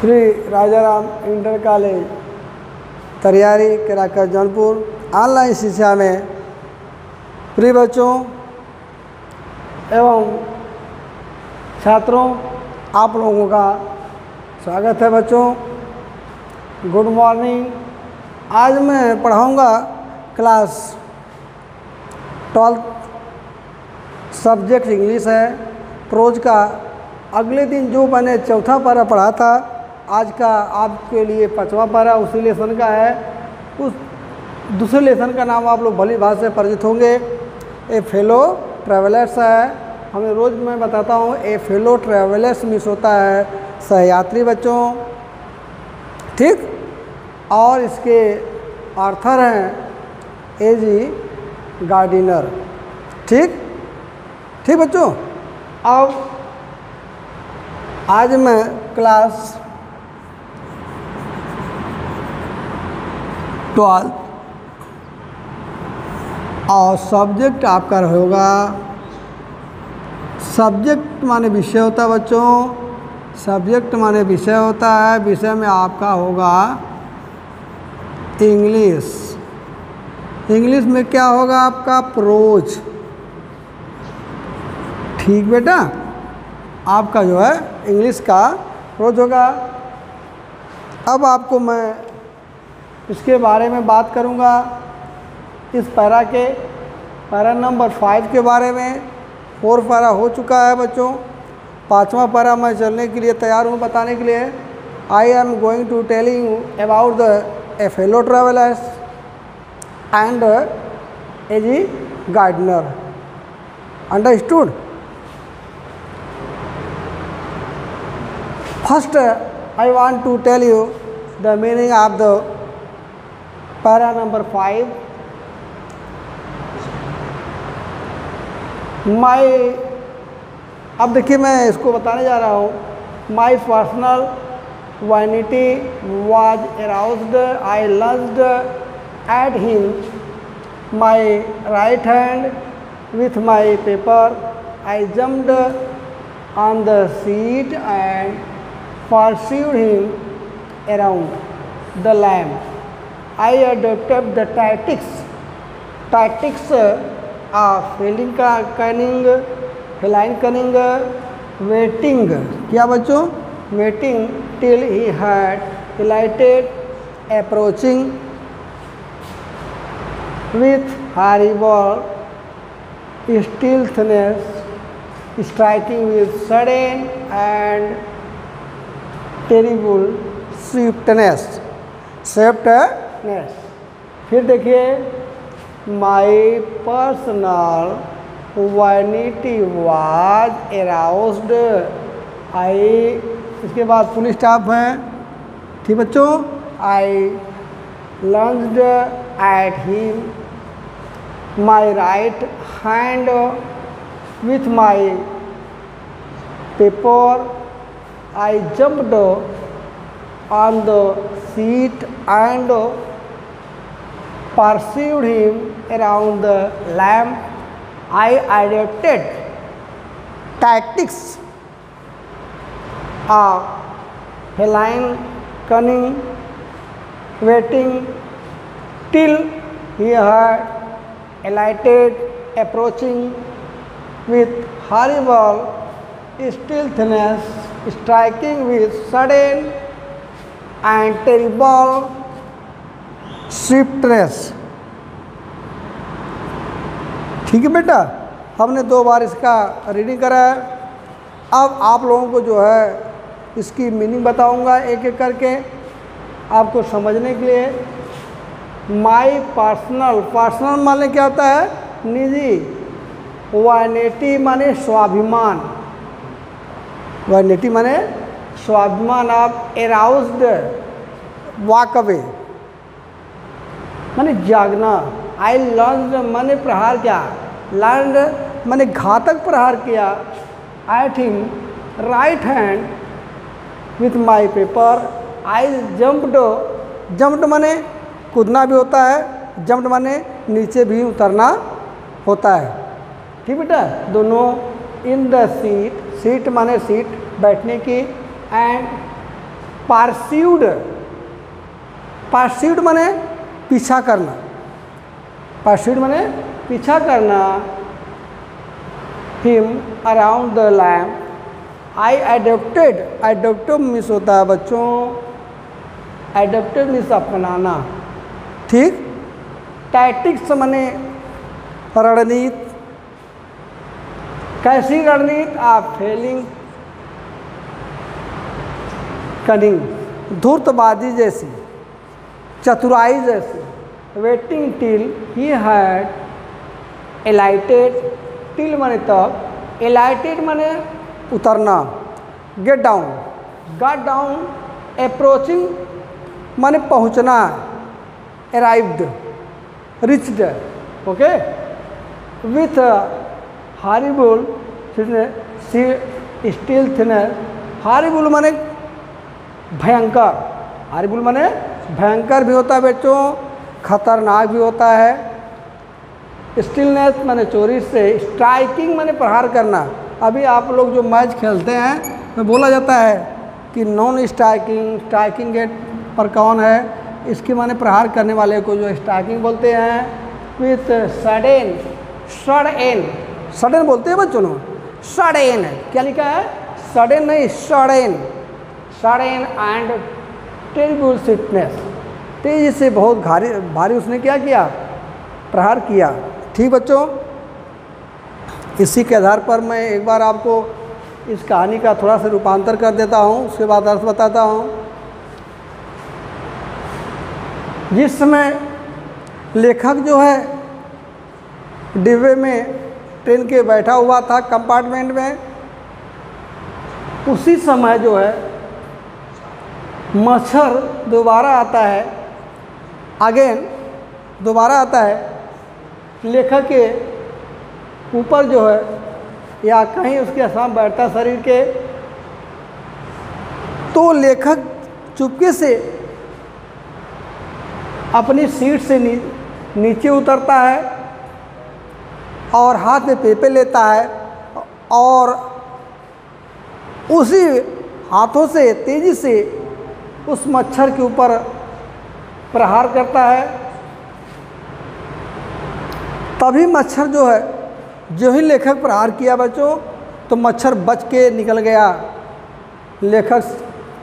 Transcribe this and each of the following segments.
Shri Rajaram inter college Tariyari Kerakat Jaunpur online शिक्षा में प्रिय बच्चों एवं छात्रों, आप लोगों का स्वागत है। बच्चों गुड मॉर्निंग। आज मैं पढ़ाऊंगा क्लास 12 सब्जेक्ट इंग्लिश है, प्रोज का। अगले दिन जो मैंने चौथा पारा पढ़ा था, आज का आपके लिए 5वां पारा उसी लेसन का है। उस दूसरे लेसन का नाम आप लोग भली भाषा से परिचित होंगे, ए फेलो ट्रैवलर्स है। हमें रोज़ मैं बताता हूँ ए फेलो ट्रैवलर्स मीन्स होता है सहयात्री बच्चों, ठीक। और इसके ऑर्थर हैं ए जी गार्डिनर, ठीक ठीक बच्चों। अब आज मैं क्लास 12 और सब्जेक्ट आपका होगा, सब्जेक्ट माने विषय होता है बच्चों, सब्जेक्ट माने विषय होता है। विषय में आपका होगा इंग्लिश। इंग्लिश में क्या होगा आपका? प्रोज, ठीक बेटा। आपका जो है इंग्लिश का प्रोज होगा। अब आपको मैं इसके बारे में बात करूंगा, इस पैरा के पैरा नंबर 5 के बारे में। 4 पैरा हो चुका है बच्चों, 5वां पैरा मैं चलने के लिए तैयार हूँ बताने के लिए। I am going to telling you about the A fellow travellers and A G Gardiner. Understood? First I want to tell you the meaning of the para number 5। अब देखिए मैं इसको बताने जा रहा हूँ। My personal vanity was aroused, I lunged at him my right hand with my paper, I jumped on the seat and pursued him around the lamp. I adopted the tactics of feline cunning, waiting, क्या बच्चों? Waiting till he had alighted, approaching with horrible stealthiness, striking with sudden and terrible swiftness। फिर देखिए, my personal vanity was aroused, I, इसके बाद full stop है, ठीक बच्चों। I lunged at him my right hand with my paper, I jumped on the seat and pursued him around the lamp. I adopted tactics of feline cunning, waiting till he had alighted, approaching with horrible stealthiness, striking with sudden and terrible swiftness। ठीक है बेटा, हमने 2 बार इसका reading करा है। अब आप लोगों को जो है इसकी मीनिंग बताऊंगा एक एक करके आपको समझने के लिए। माई पर्सनल माने क्या होता है? निजी। वैनिटी माने स्वाभिमान, वैनिटी माने स्वाभिमान। आप एराउज्ड, वॉक अवे माने जागना। आई लंच्ड माने प्रहार किया, लैंड माने घातक प्रहार किया। At him right hand with my paper, I jumped माने कूदना भी होता है, जम्प्ड माने नीचे भी उतरना होता है, ठीक बेटा। दोनों इन द सीट, सीट माने सीट बैठने की, एंड परस्यूड, परस्यूड माने पीछा करना, परस्यूड माने पीछा करना, him around the lamp, I adopted, adaptive means होता है बच्चों, एडोप्टेड मीन्स अपनाना, ठीक। टैक्टिक्स माने रणनीति, कैसी रणनीति, आप फेलिंग कनिंग, धूर्तबाजी जैसी, चतुराई जैसी, waiting till he had alighted, till माने तब, एलाइटेड माने उतरना, get down, got down, approaching माने पहुंचना, arrived, reached, okay, with horrible stealthiness, horrible माने भयंकर, हॉरिबल माने भयंकर भी होता है बच्चों, खतरनाक भी होता है, स्टिलनेस माने चोरी से, स्ट्राइकिंग माने प्रहार करना। अभी आप लोग जो मैच खेलते हैं तो बोला जाता है कि नॉन स्ट्राइकिंग, स्ट्राइकिंग गेट पर कौन है, इसके माने प्रहार करने वाले को जो स्ट्राइकिंग बोलते हैं। विथ सडन, सडन, सडन बोलते हैं बच्चों ना, सडन है, क्या लिखा है, सडन नहीं, sudden, sudden and terrible swiftness, तेजी से बहुत भारी उसने क्या किया, प्रहार किया, ठीक बच्चों। इसी के आधार पर मैं एक बार आपको इस कहानी का थोड़ा सा रूपांतर कर देता हूँ, उसके बाद अर्थ बताता हूँ। जिस समय लेखक जो है डिब्बे में ट्रेन के बैठा हुआ था कंपार्टमेंट में, उसी समय जो है मच्छर दोबारा आता है, अगेन दोबारा आता है लेखक के ऊपर जो है, या कहीं उसके सामने बैठता शरीर के, तो लेखक चुपके से अपनी सीट से नीचे उतरता है और हाथ में पेपर लेता है और उसी हाथों से तेजी से उस मच्छर के ऊपर प्रहार करता है। तभी मच्छर जो है, जो ही लेखक प्रहार किया बच्चों, तो मच्छर बच के निकल गया लेखक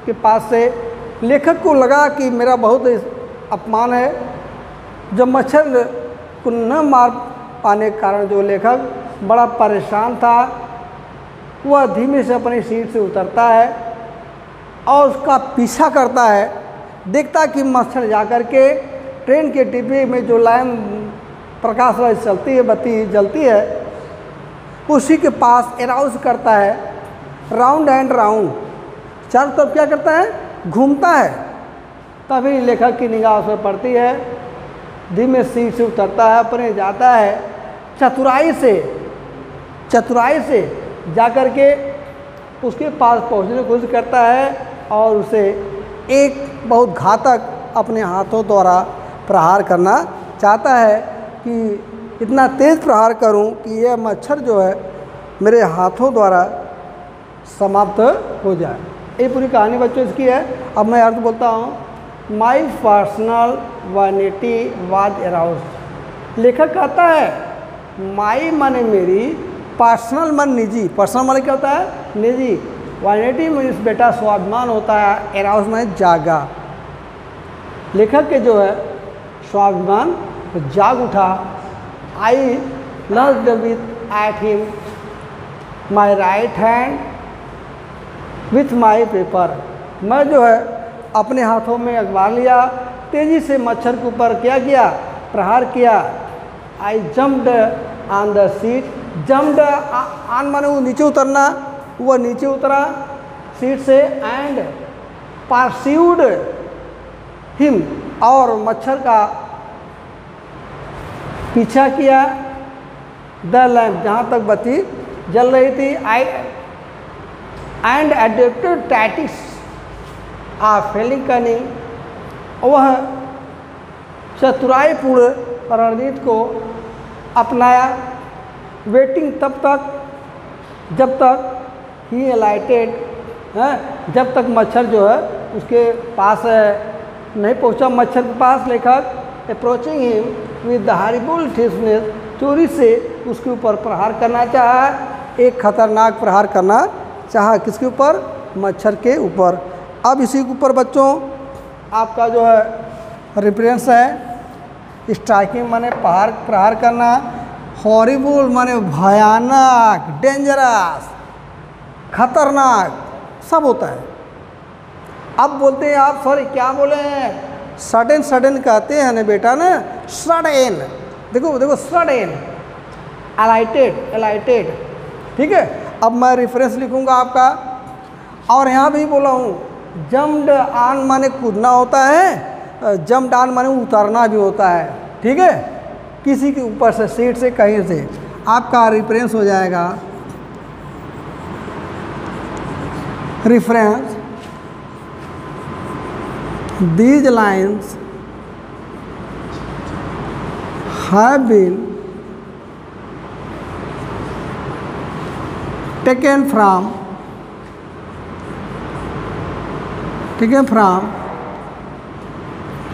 के पास से। लेखक को लगा कि मेरा बहुत अपमान है। जब मच्छर को न मार पाने के कारण जो लेखक बड़ा परेशान था, वह धीमे से अपनी सीट से उतरता है और उसका पीछा करता है। देखता कि मच्छर जाकर के ट्रेन के डिब्बे में जो लाइन प्रकाश लाइट चलती है, बत्ती जलती है, उसी के पास अराउज करता है, राउंड एंड राउंड, चारों तरफ क्या करता है, घूमता है। तभी लेखक की निगाह उस पर पड़ती है, धीमे सीट से उतरता है, अपने जाता है, चतुराई से जाकर के उसके पास पहुंचने की कोशिश करता है और उसे एक बहुत घातक अपने हाथों द्वारा प्रहार करना चाहता है कि इतना तेज़ प्रहार करूं कि यह मच्छर जो है मेरे हाथों द्वारा समाप्त हो जाए। ये पूरी कहानी बच्चों इसकी है। अब मैं अर्थ बोलता हूँ। My personal vanity was aroused. लेखक कहता है माई माने मेरी, पर्सनल मन निजी, पर्सनल माने क्या होता है, निजी, वैनिटी मीन्स बेटा स्वाभिमान होता है, अराउज माने जागा। लेखक के जो है स्वाभिमान जाग उठा। I lunged with at him my right hand with my paper. मैं जो है अपने हाथों में अखबार लिया, तेज़ी से मच्छर के ऊपर क्या किया, प्रहार किया। आई jumped on the seat. Jumped on माने वो नीचे उतरना, वह नीचे उतरा सीट से। एंड परस्यूड हिम, और मच्छर का पीछा किया। द लैम्प, जहाँ तक बत्ती जल रही थी। I and adopted tactics a feline cunning, वह चतुराईपूर्ण रणनीति को अपनाया। वेटिंग तब तक जब तक ही लाइटेड, जब तक मच्छर जो है उसके पास नहीं पहुंचा मच्छर के पास, लेखक approaching him with the horrible stealthiness, चोरी से उसके ऊपर प्रहार करना चाहा, एक खतरनाक प्रहार करना चाहा। किसके ऊपर? मच्छर के ऊपर। अब इसी के ऊपर बच्चों आपका जो है रेफरेंस है, स्ट्राइकिंग माने प्रहार करना, हॉरिबल माने भयानक, डेंजरस, खतरनाक, सब होता है। अब बोलते हैं आप, सॉरी क्या बोले हैं, सडन, सडन कहते हैं ना बेटा ना, सडन, देखो देखो सडन, अलाइटेड, अलाइटेड, ठीक है। अब मैं रेफरेंस लिखूंगा आपका, और यहाँ भी बोला हूँ जम्प्ड ऑन माने कूदना होता है, जम्प्ड ऑन माने उतरना भी होता है, ठीक है, किसी के ऊपर से, सीट से, कहीं से। आपका रेफरेंस हो जाएगा, reference, these lines have been taken from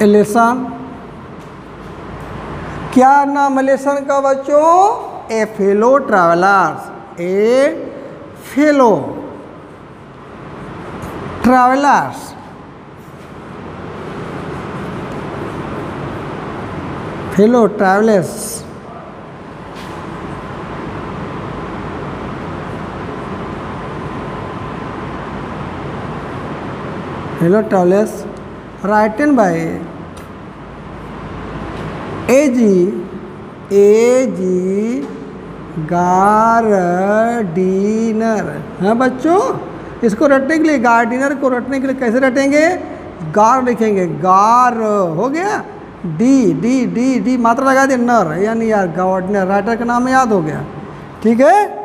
a lesson, क्या नाम लेसन का बच्चों? A fellow travellers, A fellow travellers, fellow travellers, fellow travellers written by A G. Gardiner. हाँ बच्चों, इसको रटने के लिए, गार्डिनर को रटने के लिए कैसे रटेंगे? गार लिखेंगे, गार हो गया, डी डी डी डी मात्रा लगा दिया, नर, यानी यार गार्डनर, राइटर का नाम याद हो गया, ठीक है।